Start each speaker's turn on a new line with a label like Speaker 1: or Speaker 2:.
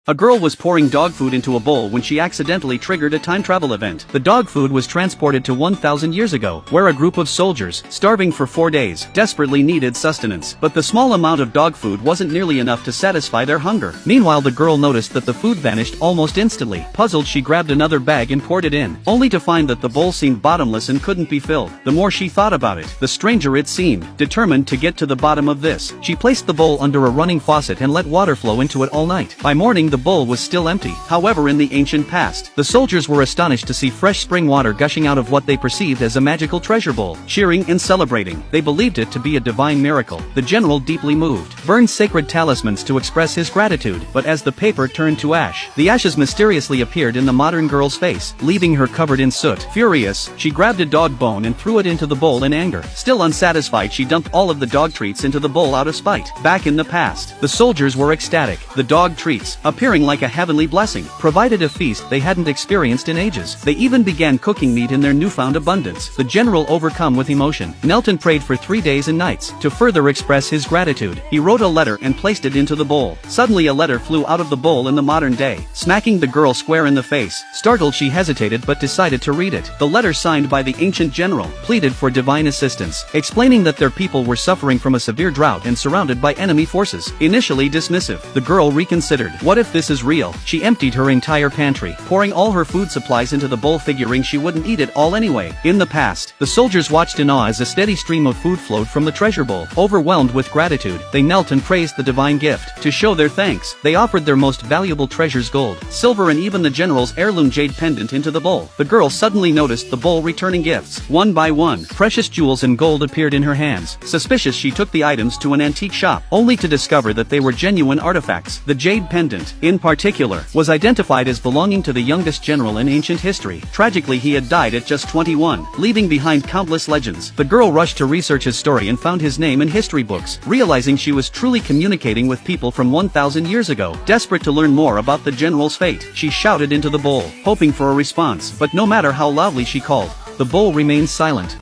Speaker 1: A girl was pouring dog food into a bowl when she accidentally triggered a time travel event. The dog food was transported to 1,000 years ago, where a group of soldiers, starving for 4 days, desperately needed sustenance. But the small amount of dog food wasn't nearly enough to satisfy their hunger. Meanwhile, the girl noticed that the food vanished almost instantly. Puzzled, she grabbed another bag and poured it in, only to find that the bowl seemed bottomless and couldn't be filled. The more she thought about it, the stranger it seemed. Determined to get to the bottom of this, she placed the bowl under a running faucet and let water flow into it all night. By morning, the bowl was still empty. However, in the ancient past, the soldiers were astonished to see fresh spring water gushing out of what they perceived as a magical treasure bowl. Cheering and celebrating, they believed it to be a divine miracle. The general, deeply moved, burned sacred talismans to express his gratitude, but as the paper turned to ash, the ashes mysteriously appeared in the modern girl's face, leaving her covered in soot. Furious, she grabbed a dog bone and threw it into the bowl in anger. Still unsatisfied, she dumped all of the dog treats into the bowl out of spite. Back in the past, the soldiers were ecstatic. The dog treats, appearing like a heavenly blessing, provided a feast they hadn't experienced in ages. They even began cooking meat in their newfound abundance. The general, overcome with emotion, knelt and prayed for 3 days and nights. To further express his gratitude, he wrote a letter and placed it into the bowl. Suddenly a letter flew out of the bowl in the modern day, smacking the girl square in the face. Startled, she hesitated but decided to read it. The letter, signed by the ancient general, pleaded for divine assistance, explaining that their people were suffering from a severe drought and surrounded by enemy forces. Initially dismissive, the girl reconsidered. What if this is real? She emptied her entire pantry, pouring all her food supplies into the bowl, figuring she wouldn't eat it all anyway. In the past, the soldiers watched in awe as a steady stream of food flowed from the treasure bowl. Overwhelmed with gratitude, they knelt and praised the divine gift. To show their thanks, they offered their most valuable treasures, gold, silver, and even the general's heirloom jade pendant, into the bowl. The girl suddenly noticed the bowl returning gifts. One by one, precious jewels and gold appeared in her hands. Suspicious, she took the items to an antique shop, only to discover that they were genuine artifacts. The jade pendant, in particular, was identified as belonging to the youngest general in ancient history. Tragically, he had died at just 21, leaving behind countless legends. The girl rushed to research his story and found his name in history books, realizing she was truly communicating with people from 1,000 years ago. Desperate to learn more about the general's fate, she shouted into the bowl, hoping for a response, but no matter how loudly she called, the bowl remained silent.